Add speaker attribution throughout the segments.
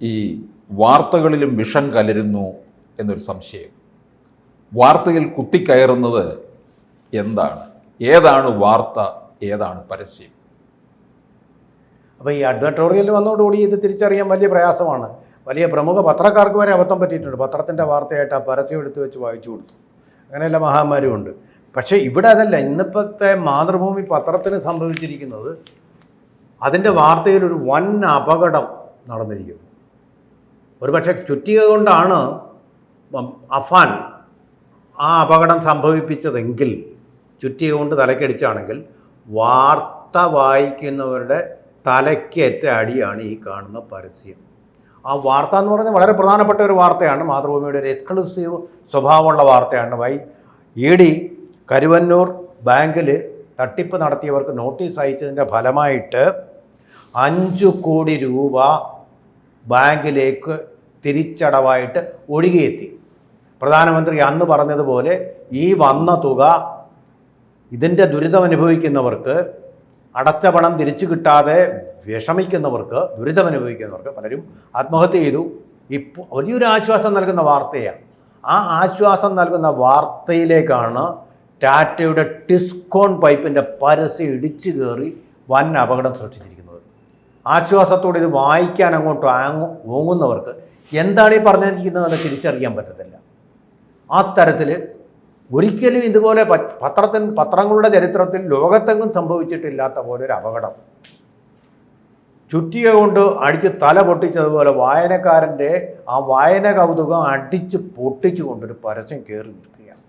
Speaker 1: ഈ വാർത്തകളിലും വിഷം കലരുന്നു എന്നൊരു സംശയം. വാർത്തയിൽ കുത്തിക്കയറുന്നത് എന്താണ്? ഏതാണ് വാർത്ത, ഏതാണ് പരസ്യം?
Speaker 2: അപ്പോൾ ഈ അഡ്വർട്ടോറിയൽ വന്നതോടുകൂടി ഇത് തിരിച്ചറിയാൻ വലിയ പ്രയാസമാണ്. വലിയ പ്രമുഖ പത്രക്കാർക്ക് വരെ അബദ്ധം പറ്റിയിട്ടുണ്ട്. പത്രത്തിൻ്റെ വാർത്തയായിട്ട് ആ പരസ്യം എടുത്ത് വെച്ച് വായിച്ചു കൊടുത്തു. അങ്ങനെയുള്ള മഹാന്മാരുമുണ്ട്. പക്ഷേ ഇവിടെ അതല്ല. ഇന്നിപ്പോഴത്തെ മാതൃഭൂമി പത്രത്തിന് സംഭവിച്ചിരിക്കുന്നത്, അതിൻ്റെ വാർത്തയിലൊരു വൻ അപകടം നടന്നിരിക്കുന്നു. ഒരുപക്ഷെ ചുറ്റിക കൊണ്ടാണ് അഫാൻ ആ അപകടം സംഭവിപ്പിച്ചതെങ്കിൽ, ചുറ്റിക കൊണ്ട് തലക്കടിച്ചാണെങ്കിൽ, വാർത്ത വായിക്കുന്നവരുടെ തലയ്ക്കേറ്റ അടിയാണ് ഈ കാണുന്ന പരസ്യം. ആ വാർത്ത എന്ന് പറയുന്നത് വളരെ പ്രധാനപ്പെട്ട ഒരു വാർത്തയാണ്. മാതൃഭൂമിയുടെ ഒരു എക്സ്ക്ലൂസീവ് സ്വഭാവമുള്ള വാർത്തയാണ്. ED കരുവന്നൂർ ബാങ്കിൽ തട്ടിപ്പ് നടത്തിയവർക്ക് നോട്ടീസ് അയച്ചതിൻ്റെ ഫലമായിട്ട് 5 കോടി രൂപ ബാങ്കിലേക്ക് തിരിച്ചടവായിട്ട് ഒഴുകിയെത്തി. പ്രധാനമന്ത്രി അന്ന് പറഞ്ഞതുപോലെ ഈ വന്ന തുക ഇതിൻ്റെ ദുരിതമനുഭവിക്കുന്നവർക്ക്, അടച്ച പണം തിരിച്ചു കിട്ടാതെ വിഷമിക്കുന്നവർക്ക്, ദുരിതമനുഭവിക്കുന്നവർക്ക്, പലരും ആത്മഹത്യ ചെയ്തു. ഇപ്പോൾ വലിയൊരു ആശ്വാസം നൽകുന്ന വാർത്തയാണ്. ആ ആശ്വാസം നൽകുന്ന വാർത്തയിലേക്കാണ് ടാറ്റയുടെ ടിസ്കോൺ പൈപ്പിൻ്റെ പരസ്യം ഇടിച്ചു കയറി വൻ അപകടം സൃഷ്ടിച്ചിരിക്കുന്നത്. ആശ്വാസത്തോടെ ഇത് വായിക്കാൻ അങ്ങോട്ട് ഓങ്ങുന്നവർക്ക് എന്താണ് ഈ പറഞ്ഞിരിക്കുന്നതെന്ന് തിരിച്ചറിയാൻ പറ്റത്തില്ല. ആ തരത്തിൽ ഒരിക്കലും ഇതുപോലെ പത്രങ്ങളുടെ ചരിത്രത്തിൽ ലോകത്തെങ്ങും സംഭവിച്ചിട്ടില്ലാത്ത പോലെ ഒരു അപകടം. ചുറ്റിക കൊണ്ട് അടിച്ച് തല പൊട്ടിച്ചതുപോലെ വായനക്കാരൻ്റെ ആ വായന കൗതുകം അടിച്ച് പൊട്ടിച്ചു കൊണ്ടൊരു പരസ്യം കയറി നിൽക്കുകയാണ്.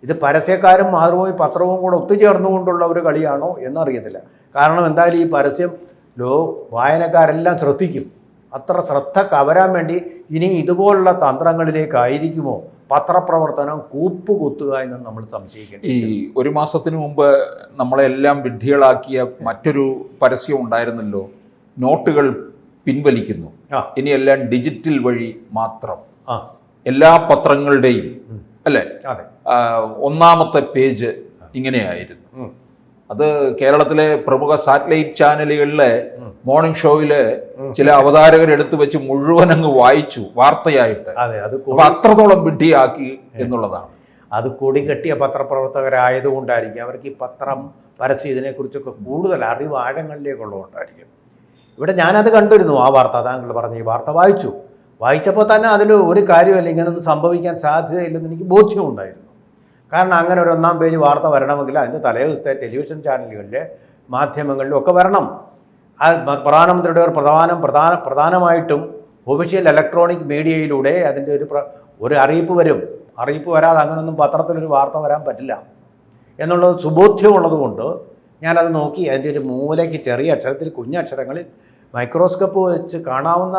Speaker 2: ഇത് പരസ്യക്കാരും മാതൃഭൂമി പത്രവും കൂടെ ഒത്തുചേർന്നുകൊണ്ടുള്ള ഒരു കളിയാണോ എന്നറിയത്തില്ല. കാരണം എന്തായാലും ഈ പരസ്യം വായനക്കാരെല്ലാം ശ്രദ്ധിക്കും. അത്ര ശ്രദ്ധ കവരാൻ വേണ്ടി ഇനി ഇതുപോലുള്ള തന്ത്രങ്ങളിലേക്കായിരിക്കുമോ പത്രപ്രവർത്തനം കൂപ്പുകുത്തുക എന്ന് നമ്മൾ സംശയിക്കേണ്ടി.
Speaker 1: ഈ ഒരു മാസത്തിന് മുമ്പ് നമ്മളെല്ലാം വിഡ്ഢികളാക്കിയ മറ്റൊരു പരസ്യം ഉണ്ടായിരുന്നല്ലോ, നോട്ടുകൾ പിൻവലിക്കുന്നു, ഇനിയെല്ലാം ഡിജിറ്റൽ വഴി മാത്രം. എല്ലാ പത്രങ്ങളുടെയും അല്ലേ, ഒന്നാമത്തെ പേജ് ഇങ്ങനെയായിരുന്നു. അത് കേരളത്തിലെ പ്രമുഖ സാറ്റലൈറ്റ് ചാനലുകളിലെ മോർണിംഗ് ഷോയില് ചില അവതാരകരെടുത്ത് വെച്ച് മുഴുവൻ അങ്ങ് വായിച്ചു വാർത്തയായിട്ട്. അപ്പൊ അത്രത്തോളം വിഡ്ഢിയാക്കി എന്നുള്ളതാണ്.
Speaker 2: അത് കൊടികെട്ടിയ പത്രപ്രവർത്തകരായതുകൊണ്ടായിരിക്കും അവർക്ക് ഈ പരസ്യം ഇതിനെക്കുറിച്ചൊക്കെ കൂടുതൽ അറിവ് ആഴങ്ങളിലേക്കുള്ളതുകൊണ്ടായിരിക്കും. ഇവിടെ ഞാനത് കണ്ടിരുന്നു. ആ വാർത്ത, താങ്കൾ പറഞ്ഞ ഈ വാർത്ത വായിച്ചപ്പോൾ തന്നെ അതിൽ ഒരു കാര്യമല്ല, ഇങ്ങനൊന്നും സംഭവിക്കാൻ സാധ്യതയില്ലെന്ന് എനിക്ക് ബോധ്യമുണ്ടായിരുന്നു. കാരണം അങ്ങനെ ഒരു ഒന്നാം പേജ് വാർത്ത വരണമെങ്കിൽ അതിൻ്റെ തലേദിവസത്തെ ടെലിവിഷൻ ചാനലുകളിലെ മാധ്യമങ്ങളിലും ഒക്കെ വരണം. പ്രധാനമന്ത്രിയുടെ ഒരു പ്രധാനമായിട്ടും ഒഫീഷ്യൽ ഇലക്ട്രോണിക് മീഡിയയിലൂടെ അതിൻ്റെ ഒരു അറിയിപ്പ് വരും. അറിയിപ്പ് വരാതെ അങ്ങനൊന്നും പത്രത്തിലൊരു വാർത്ത വരാൻ പറ്റില്ല എന്നുള്ളത് സുബോധ്യമുള്ളതുകൊണ്ട് ഞാനത് നോക്കി. അതിൻ്റെ ഒരു മൂലയ്ക്ക് ചെറിയ അക്ഷരത്തിൽ, കുഞ്ഞക്ഷരങ്ങളിൽ മൈക്രോസ്കോപ്പ് വെച്ച് കാണാവുന്ന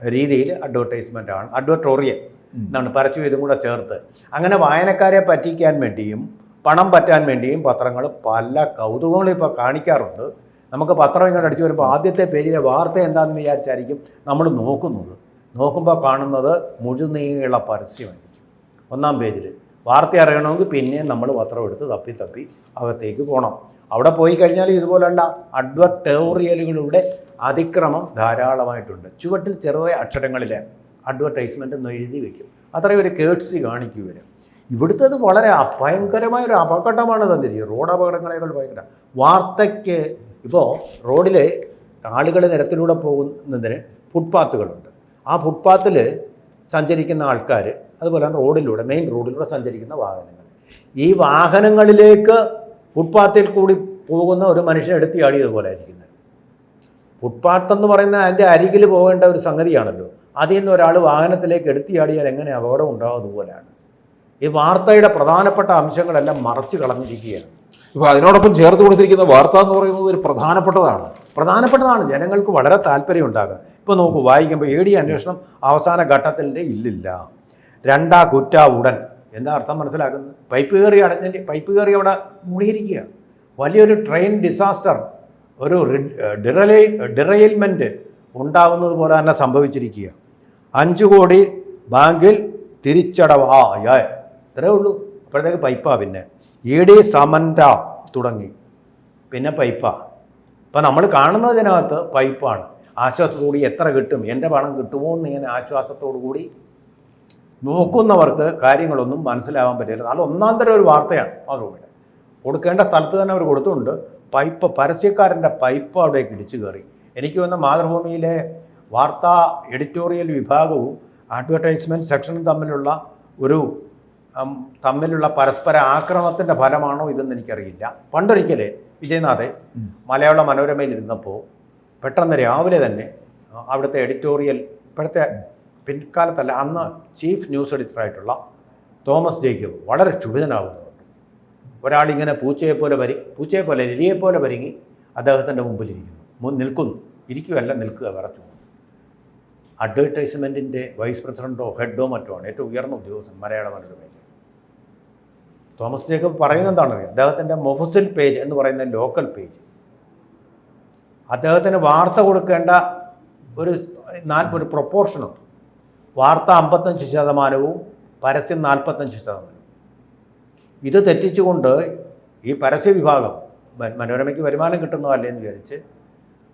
Speaker 2: രീതിയിൽ അഡ്വർട്ടോറിയൽ എന്നാണ് പരസ്യം ഇതും കൂടെ ചേർത്ത്. അങ്ങനെ വായനക്കാരെ പറ്റിക്കാൻ വേണ്ടിയും പണം പറ്റാൻ വേണ്ടിയും പത്രങ്ങൾ പല കൗതുകങ്ങളും ഇപ്പോൾ കാണിക്കാറുണ്ട്. നമുക്ക് പത്രം ഇങ്ങോട്ട് അടിച്ചു വരുമ്പോൾ ആദ്യത്തെ പേജിലെ വാർത്ത എന്താണെന്ന് വിചാരിച്ചായിരിക്കും നമ്മൾ നോക്കുമ്പോൾ കാണുന്നത് മുഴുനീള പരസ്യമായിരിക്കും. ഒന്നാം പേജിൽ വാർത്ത അറിയണമെങ്കിൽ പിന്നെയും നമ്മൾ പത്രം എടുത്ത് തപ്പി അകത്തേക്ക് പോകണം. അവിടെ പോയി കഴിഞ്ഞാൽ ഇതുപോലുള്ള അഡ്വർട്ടോറിയലുകളുടെ അതിക്രമം ധാരാളമായിട്ടുണ്ട്. ചുവട്ടിൽ ചെറിയ അക്ഷരങ്ങളിൽ അഡ്വർടൈസ്മെൻ്റ് എന്ന് എഴുതി വയ്ക്കും. അത്രയും ഒരു കേട്ട്സി കാണിക്കുക. ഇവിടുത്തത് വളരെ ഭയങ്കരമായൊരു അപകടമാണ് തന്നിരിക്കുന്നത്. റോഡ് അപകടങ്ങളെക്കാൾ ഭയങ്കര വാർത്തയ്ക്ക്. ഇപ്പോൾ റോഡിൽ ആളുകൾ നിരത്തിലൂടെ പോകുന്നതിന് ഫുട്പാത്തുകളുണ്ട്. ആ ഫുട്പാത്തിൽ സഞ്ചരിക്കുന്ന ആൾക്കാർ, അതുപോലെ തന്നെ റോഡിലൂടെ, മെയിൻ റോഡിലൂടെ സഞ്ചരിക്കുന്ന വാഹനങ്ങൾ, ഈ വാഹനങ്ങളിലേക്ക് ഫുട്പാത്തിൽ കൂടി പോകുന്ന ഒരു മനുഷ്യനെ എടുത്തിയാടിയതുപോലെ ആയിരിക്കുന്നത്. ഫുട്പാത്ത് എന്ന് പറയുന്നത് അതിൻ്റെ അരികിൽ പോകേണ്ട ഒരു സംഗതിയാണല്ലോ. അതിൽ നിന്ന് ഒരാൾ വാഹനത്തിലേക്ക് എടുത്തിയാടിയാൽ എങ്ങനെ അപകടം ഉണ്ടാകുന്നതുപോലെയാണ്. ഈ വാർത്തയുടെ പ്രധാനപ്പെട്ട അംശങ്ങളെല്ലാം മറച്ചു കളഞ്ഞിരിക്കുകയാണ്.
Speaker 1: ഇപ്പോൾ അതിനോടൊപ്പം ചേർത്ത് കൊടുത്തിരിക്കുന്ന വാർത്ത എന്ന് പറയുന്നത് ഒരു
Speaker 2: പ്രധാനപ്പെട്ടതാണ്. ജനങ്ങൾക്ക് വളരെ താല്പര്യം ഉണ്ടാകുക. ഇപ്പോൾ നോക്കൂ, വായിക്കുമ്പോൾ ED അന്വേഷണം അവസാന ഘട്ടത്തിൻ്റെ ഇല്ലില്ല, 2 കുറ്റ ഉടൻ. എന്താ അർത്ഥം മനസ്സിലാക്കുന്നത്? പൈപ്പ് കയറി അവിടെ മൂടിയിരിക്കുക. വലിയൊരു ട്രെയിൻ ഡിസാസ്റ്റർ, ഒരു ഡിറെയിൽമെൻറ്റ് ഉണ്ടാകുന്നത് പോലെ തന്നെ സംഭവിച്ചിരിക്കുക. 5 കോടി ബാങ്കിൽ തിരിച്ചടവ്. ഇത്രേ ഉള്ളൂ. അപ്പോഴത്തേക്ക് പൈപ്പാ. പിന്നെ ED സമൻറ്റ തുടങ്ങി, പിന്നെ പൈപ്പാ. ഇപ്പം നമ്മൾ കാണുന്നതിനകത്ത് പൈപ്പാണ്. ആശ്വാസത്തോടുകൂടി എത്ര കിട്ടും, എൻ്റെ പണം കിട്ടുമോ എന്നിങ്ങനെ ആശ്വാസത്തോടു കൂടി നോക്കുന്നവർക്ക് കാര്യങ്ങളൊന്നും മനസ്സിലാവാൻ പറ്റില്ല. അത് ഒന്നാം തരം ഒരു വാർത്തയാണ് മാതൃഭൂമിയുടെ. കൊടുക്കേണ്ട സ്ഥലത്ത് തന്നെ അവർ കൊടുത്തുകൊണ്ട് പരസ്യക്കാരൻ്റെ പൈപ്പ് അവിടേക്ക് ഇടിച്ചു കയറി. എനിക്ക് തോന്നുന്ന മാതൃഭൂമിയിലെ വാർത്താ എഡിറ്റോറിയൽ വിഭാഗവും അഡ്വർടൈസ്മെൻറ്റ് സെക്ഷനും തമ്മിലുള്ള പരസ്പര ആക്രമണത്തിൻ്റെ ഫലമാണോ ഇതെന്ന് എനിക്കറിയില്ല. പണ്ടൊരിക്കൽ വിജയനാഥെ മലയാള മനോരമയിലിരുന്നപ്പോൾ പെട്ടെന്ന് രാവിലെ തന്നെ അവിടുത്തെ എഡിറ്റോറിയൽ, ഇപ്പോഴത്തെ പിൻകാലത്തല്ല, അന്ന് ചീഫ് ന്യൂസ് എഡിറ്ററായിട്ടുള്ള തോമസ് ജേക്കബ് വളരെ ക്ഷുഭിതനാകുന്നുണ്ട്. ഒരാളിങ്ങനെ പൂച്ചയെപ്പോലെ എലിയെപ്പോലെ പരിങ്ങി അദ്ദേഹത്തിൻ്റെ നിൽക്കുന്നു, ഇരിക്കുകയല്ല നിൽക്കുക, വിറച്ചു. അഡ്വർടൈസ്മെൻറ്റിൻ്റെ വൈസ് പ്രസിഡൻറ്റോ ഹെഡോ മറ്റോ ആണ്, ഏറ്റവും ഉയർന്ന ഉദ്യോഗസ്ഥൻ മലയാള മനോരമയിൽ. തോമസ് ജേക്കബ് പറയുന്നത് എന്താണെന്നറിയാം, അദ്ദേഹത്തിൻ്റെ മൊഫസിൽ പേജ് എന്ന് പറയുന്ന ലോക്കൽ പേജ്, അദ്ദേഹത്തിന് വാർത്ത കൊടുക്കേണ്ട ഒരു പ്രൊപ്പോർഷനുണ്ട്. വാർത്ത 55%, പരസ്യം 45%. ഇത് തെറ്റിച്ചുകൊണ്ട് ഈ പരസ്യ വിഭാഗം മനോരമയ്ക്ക് വരുമാനം കിട്ടുന്നതല്ലേ എന്ന് വിചാരിച്ച്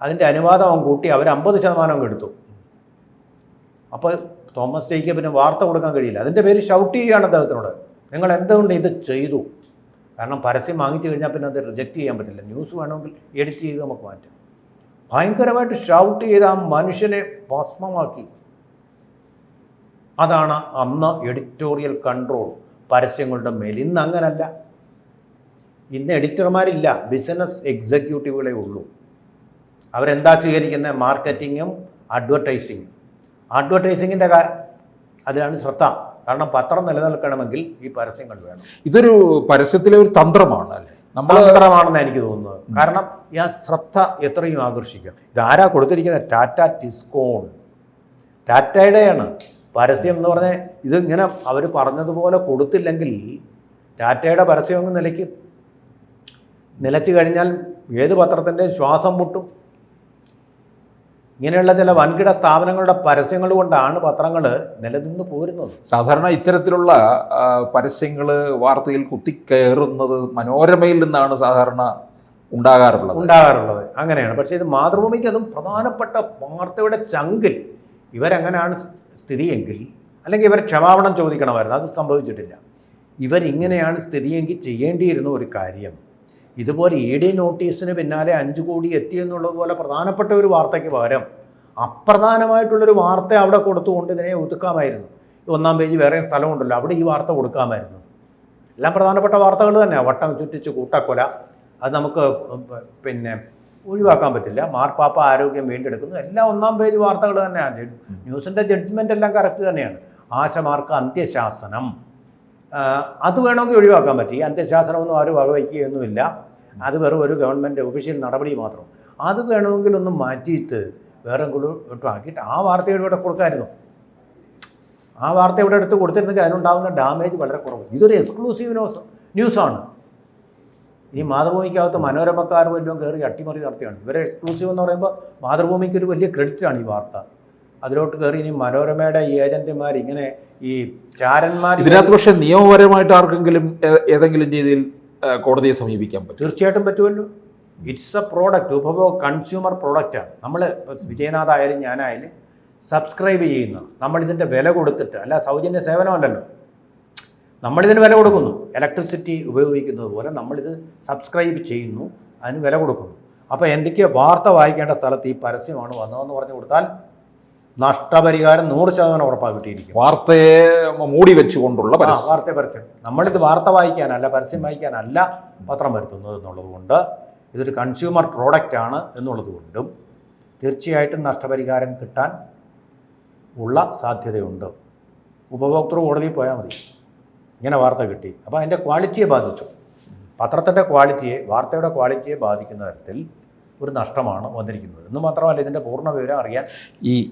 Speaker 2: അതിൻ്റെ അനുവാദം അവൻ കൂട്ടി അവർ 50% എടുത്തു. അപ്പോൾ തോമസ് ജേക്കബിന് വാർത്ത കൊടുക്കാൻ കഴിയില്ല. അതിൻ്റെ പേര് ഷൗട്ട് ചെയ്യുകയാണ് അദ്ദേഹത്തിനോട്, നിങ്ങൾ എന്തുകൊണ്ട് ഇത് ചെയ്തു? കാരണം പരസ്യം വാങ്ങിച്ചു കഴിഞ്ഞാൽ പിന്നെ അത് റിജക്റ്റ് ചെയ്യാൻ പറ്റില്ല, ന്യൂസ് വേണമെങ്കിൽ എഡിറ്റ് ചെയ്ത് നമുക്ക് മാറ്റാം. ഭയങ്കരമായിട്ട് ഷൗട്ട് ചെയ്ത് ആ മനുഷ്യനെ ഭസ്മമാക്കി. അതാണ് അന്ന് എഡിറ്റോറിയൽ കൺട്രോൾ പരസ്യങ്ങളുടെ മേൽ. ഇന്ന് അങ്ങനല്ല. ഇന്ന് എഡിറ്റർമാരില്ല, ബിസിനസ് എക്സിക്യൂട്ടീവുകളേ ഉള്ളൂ. അവരെന്താ സ്വീകരിക്കുന്നത്? മാർക്കറ്റിങ്ങും അഡ്വർടൈസിങ്ങും. അഡ്വർടൈസിങ്ങിൻ്റെ അതിലാണ് ശ്രദ്ധ. കാരണം പത്രം നിലനിൽക്കണമെങ്കിൽ ഈ പരസ്യങ്ങൾ വേണം.
Speaker 1: ഇതൊരു പരസ്യത്തിലെ ഒരു തന്ത്രമാണ് അല്ലേ,
Speaker 2: തന്ത്രമാണെന്ന് എനിക്ക് തോന്നുന്നത്. കാരണം ഈ ശ്രദ്ധ എത്രയും ആകർഷിക്കാം. ഇതാരാ കൊടുത്തിരിക്കുന്നത്? ടാറ്റ ടിസ്കോൺ, ടാറ്റയുടെയാണ് പരസ്യം എന്ന് പറഞ്ഞാൽ. ഇതിങ്ങനെ അവർ പറഞ്ഞതുപോലെ കൊടുത്തില്ലെങ്കിൽ ടാറ്റയുടെ പരസ്യം അങ്ങ് നിലച്ചു കഴിഞ്ഞാൽ ഏത് പത്രത്തിൻ്റെ ശ്വാസം മുട്ടും. ഇങ്ങനെയുള്ള ചില വൻകിട സ്ഥാപനങ്ങളുടെ പരസ്യങ്ങൾ കൊണ്ടാണ് പത്രങ്ങൾ നിലനിന്ന് പോരുന്നത്.
Speaker 1: സാധാരണ ഇത്തരത്തിലുള്ള പരസ്യങ്ങൾ വാർത്തയിൽ കുത്തിക്കയറുന്നത് മനോരമയിൽ നിന്നാണ് സാധാരണ ഉണ്ടാകാറുള്ളത്.
Speaker 2: അങ്ങനെയാണ്. പക്ഷേ ഇത് മാതൃഭൂമിക്ക് അതും പ്രധാനപ്പെട്ട വാർത്തയുടെ ചങ്കിൽ ഇവരെങ്ങനെയാണ് സ്ഥിതിയെങ്കിൽ, അല്ലെങ്കിൽ ഇവർ ക്ഷമാപണം ചോദിക്കണമായിരുന്നു. അത് സംഭവിച്ചിട്ടില്ല. ഇവരിങ്ങനെയാണ് സ്ഥിതിയെങ്കിൽ ചെയ്യേണ്ടിയിരുന്ന ഒരു കാര്യം, ഇതുപോലെ ED നോട്ടീസിന് പിന്നാലെ 5 കോടി എത്തിയെന്നുള്ളതുപോലെ പ്രധാനപ്പെട്ട ഒരു വാർത്തയ്ക്ക് പകരം അപ്രധാനമായിട്ടുള്ളൊരു വാർത്ത അവിടെ കൊടുത്തുകൊണ്ട് ഇതിനെ ഒതുക്കാമായിരുന്നു. 1-ാം പേജ് വേറെ സ്ഥലമുണ്ടല്ലോ, അവിടെ ഈ വാർത്ത കൊടുക്കാമായിരുന്നു. എല്ലാം പ്രധാനപ്പെട്ട വാർത്തകൾ തന്നെയാണ്. വട്ടം ചുറ്റിച്ച് കൂട്ടക്കൊല, അത് നമുക്ക് ഒഴിവാക്കാൻ പറ്റില്ല. മാർപ്പാപ്പ ആരോഗ്യം വീണ്ടെടുക്കുന്നു, എല്ലാം 1-ാം പേജ് വാർത്തകൾ തന്നെയാണ്. ന്യൂസിൻ്റെ ജഡ്ജ്മെൻ്റ് എല്ലാം കറക്റ്റ് തന്നെയാണ്. ആശമാർക്ക് അന്ത്യശാസനം, അത് വേണമെങ്കിൽ ഒഴിവാക്കാൻ പറ്റും. ഈ അന്ത്യശാസനമൊന്നും ആരും വകവയ്ക്കുകയൊന്നുമില്ല. അത് വെറും ഒരു ഗവൺമെൻറ് ഒഫീഷ്യൽ നടപടി മാത്രം. അത് വേണമെങ്കിൽ ഒന്ന് മാറ്റിയിട്ട് വേറെ ഇട്ടും ആക്കിയിട്ട് ആ വാർത്തയുടെ ഇവിടെ കൊടുക്കാമായിരുന്നു. ആ വാർത്ത ഇവിടെ എടുത്ത് കൊടുത്തിരുന്നെങ്കിൽ അതിനുണ്ടാകുന്ന ഡാമേജ് വളരെ കുറവ്. ഇതൊരു എക്സ്ക്ലൂസീവ് ന്യൂസാണ്. ഇനി മാതൃഭൂമിക്കകത്ത് മനോരമക്കാർ വല്ലതും കയറി അട്ടിമറി നടത്തിയാണ്. ഇവരെ എക്സ്ക്ലൂസീവ് എന്ന് പറയുമ്പോൾ മാതൃഭൂമിക്ക് ഒരു വലിയ ക്രെഡിറ്റാണ് ഈ വാർത്ത. അതിലോട്ട് കയറി ഇനി മനോരമയുടെ ഈ ഏജന്റുമാർ ഇങ്ങനെ ഈ ചാരന്മാർ.
Speaker 1: ഇതിനകത്ത് പക്ഷേ നിയമപരമായിട്ട് ആർക്കെങ്കിലും ഏതെങ്കിലും രീതിയിൽ കോടതിയെ സമീപിക്കാൻ പറ്റും?
Speaker 2: തീർച്ചയായിട്ടും പറ്റുമല്ലോ. ഇറ്റ്സ് എ പ്രോഡക്റ്റ്, കൺസ്യൂമർ പ്രോഡക്റ്റാണ്. നമ്മൾ വിജയനാഥ് ആയാലും ഞാനായാലും സബ്സ്ക്രൈബ് ചെയ്യുന്ന, നമ്മളിതിൻ്റെ വില കൊടുത്തിട്ട്, അല്ല സൗജന്യ സേവനമല്ലല്ലോ, നമ്മളിതിന് വില കൊടുക്കുന്നു. ഇലക്ട്രിസിറ്റി ഉപയോഗിക്കുന്നത് പോലെ നമ്മളിത് സബ്സ്ക്രൈബ് ചെയ്യുന്നു, അതിന് വില കൊടുക്കുന്നു. അപ്പോൾ എനിക്ക് വാർത്ത വായിക്കേണ്ട സ്ഥലത്ത് ഈ പരസ്യമാണ് വന്നതെന്ന് പറഞ്ഞു കൊടുത്താൽ നഷ്ടപരിഹാരം 100% ഉറപ്പാണ് കിട്ടിയിരിക്കും.
Speaker 1: വാർത്തയെ മൂടി വെച്ചുകൊണ്ടുള്ള
Speaker 2: പരസ്യം. നമ്മളിത് വാർത്ത വായിക്കാനല്ല, പരസ്യം വായിക്കാനല്ല പത്രം വരുത്തുന്നത് എന്നുള്ളത് കൊണ്ട്, ഇതൊരു കൺസ്യൂമർ പ്രോഡക്റ്റാണ് എന്നുള്ളത് കൊണ്ടും തീർച്ചയായിട്ടും നഷ്ടപരിഹാരം കിട്ടാൻ ഉള്ള സാധ്യതയുണ്ട്. ഉപഭോക്തൃ കോടതിയിൽ പോയാൽ മതി, ഇങ്ങനെ വാർത്ത കിട്ടി. അപ്പോൾ അതിൻ്റെ ക്വാളിറ്റിയെ ബാധിച്ചു. പത്രത്തിൻ്റെ ക്വാളിറ്റിയെ, വാർത്തയുടെ ക്വാളിറ്റിയെ ബാധിക്കുന്ന തരത്തിൽ ഒരു നഷ്ടമാണ് വന്നിരിക്കുന്നത് എന്ന് മാത്രമല്ല, ഇതിൻ്റെ പൂർണ്ണ വിവരം അറിയാൻ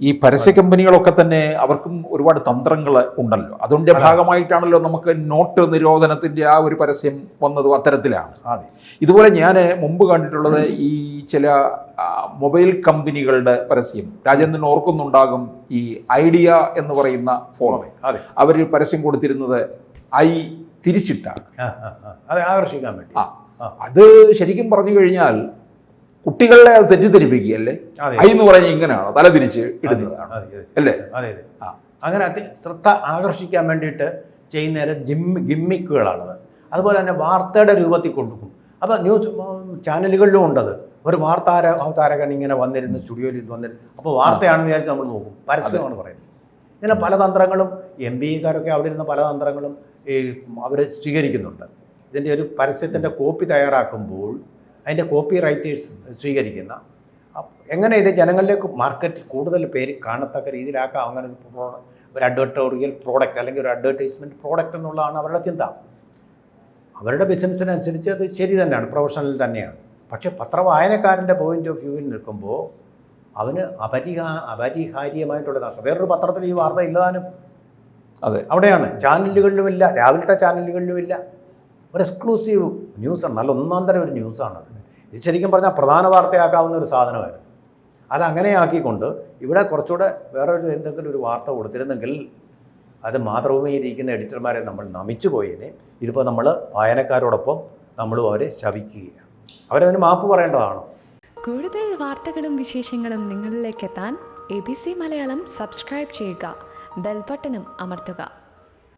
Speaker 1: ഈ പരസ്യ കമ്പനികളൊക്കെ തന്നെ അവർക്കും ഒരുപാട് തന്ത്രങ്ങൾ ഉണ്ടല്ലോ. അതിൻ്റെ ഭാഗമായിട്ടാണല്ലോ നമുക്ക് നോട്ട് നിരോധനത്തിൻ്റെ ആ ഒരു പരസ്യം വന്നതും അത്തരത്തിലാണ്.
Speaker 2: അതെ.
Speaker 1: ഇതുപോലെ ഞാൻ മുമ്പ് കണ്ടിട്ടുള്ളത് ഈ ചില മൊബൈൽ കമ്പനികളുടെ പരസ്യം, രാജേന്ദ്രൻ ഓർക്കുന്നുണ്ടാകും, ഈ ഐഡിയ എന്ന് പറയുന്ന ഫോൺ, അവർ പരസ്യം കൊടുത്തിരുന്നത് തിരിച്ചിട്ടാണ്,
Speaker 2: അത് ആകർഷിക്കാൻ വേണ്ടി.
Speaker 1: അത് ശരിക്കും പറഞ്ഞു കഴിഞ്ഞാൽ കുട്ടികളെ അത് തെറ്റിദ്ധരിപ്പിക്കുകയല്ലേ?
Speaker 2: അതെ.
Speaker 1: ഐ എന്ന് പറഞ്ഞാൽ ഇങ്ങനെയാണ്, തലതിരിച്ച് ഇടുന്നതാണ് അല്ലേ?
Speaker 2: അതെ അതെ. അങ്ങനെ ശ്രദ്ധ ആകർഷിക്കാൻ വേണ്ടിയിട്ട് ചെയ്യുന്നതിന് ഗിമ്മിക്കുകളാണത്. അതുപോലെ തന്നെ വാർത്തയുടെ രൂപത്തിൽ കൊണ്ടുപോകും. അപ്പോൾ ന്യൂസ് ചാനലുകളിലും ഉണ്ടത്. ഒരു അവതാരകൻ ഇങ്ങനെ വന്നിരുന്ന് സ്റ്റുഡിയോയിൽ വന്നിരുന്നു, അപ്പോൾ വാർത്തയാണെന്ന് വിചാരിച്ച് നമ്മൾ നോക്കും, പരസ്യമാണ് പറയുന്നത്. ഇങ്ങനെ പല തന്ത്രങ്ങളും MBAക്കാരൊക്കെ അവിടെ ഇരുന്ന പല തന്ത്രങ്ങളും അവർ സ്വീകരിക്കുന്നുണ്ട്. ഇതിൻ്റെ ഒരു പരസ്യത്തിൻ്റെ കോപ്പി തയ്യാറാക്കുമ്പോൾ അതിൻ്റെ കോപ്പി റൈറ്റേഴ്സ് സ്വീകരിക്കുന്ന എങ്ങനെ ഇത് ജനങ്ങളിലേക്ക് മാർക്കറ്റ് കൂടുതൽ പേര് കാണത്തക്ക രീതിയിലാക്കാം, അങ്ങനെ ഒരു അഡ്വർട്ടോറിയൽ പ്രോഡക്റ്റ് അല്ലെങ്കിൽ ഒരു അഡ്വർടൈസ്മെൻറ്റ് പ്രോഡക്റ്റ് എന്നുള്ളതാണ് അവരുടെ ചിന്ത. അവരുടെ ബിസിനസ്സിനനുസരിച്ച് അത് ശരി തന്നെയാണ്, പ്രൊഫഷണൽ തന്നെയാണ്. പക്ഷേ പത്രവായനക്കാരൻ്റെ പോയിന്റ് ഓഫ് വ്യൂവിൽ നിൽക്കുമ്പോൾ അവന് അപരിഹാര്യമായിട്ടുള്ള നഷ്ടം. വേറൊരു പത്രത്തിൽ ഈ വാർത്ത ഇല്ലതാനും.
Speaker 1: അതെ,
Speaker 2: അവിടെയാണ്. ചാനലുകളിലുമില്ല, രാവിലത്തെ ചാനലുകളിലുമില്ല. ഒരു എക്സ്ക്ലൂസീവ് ന്യൂസാണ്, നല്ല ഒന്നാം തരം ഒരു ന്യൂസാണ്. ഇത് ശരിക്കും പറഞ്ഞാൽ പ്രധാന വാർത്തയാക്കാവുന്ന ഒരു സാധനമായിരുന്നു. അതങ്ങനെ ആക്കിക്കൊണ്ട് ഇവിടെ കുറച്ചുകൂടെ വേറൊരു എന്തെങ്കിലും ഒരു വാർത്ത കൊടുത്തിരുന്നെങ്കിൽ അത് മാതൃഭൂമിയിരിക്കുന്ന എഡിറ്റർമാരെ നമ്മൾ നമിച്ചു പോയേനെ. ഇതിപ്പോൾ നമ്മൾ വായനക്കാരോടൊപ്പം നമ്മളും അവരെ ശപിക്കുകയാണ്. അവരതിന് മാപ്പ് പറയേണ്ടതാണ്.
Speaker 3: കൂടുതൽ വാർത്തകളും വിശേഷങ്ങളും നിങ്ങളിലേക്ക് എത്താൻ ABC മലയാളം സബ്സ്ക്രൈബ് ചെയ്യുക, ബെൽ ബട്ടണും അമർത്തുക.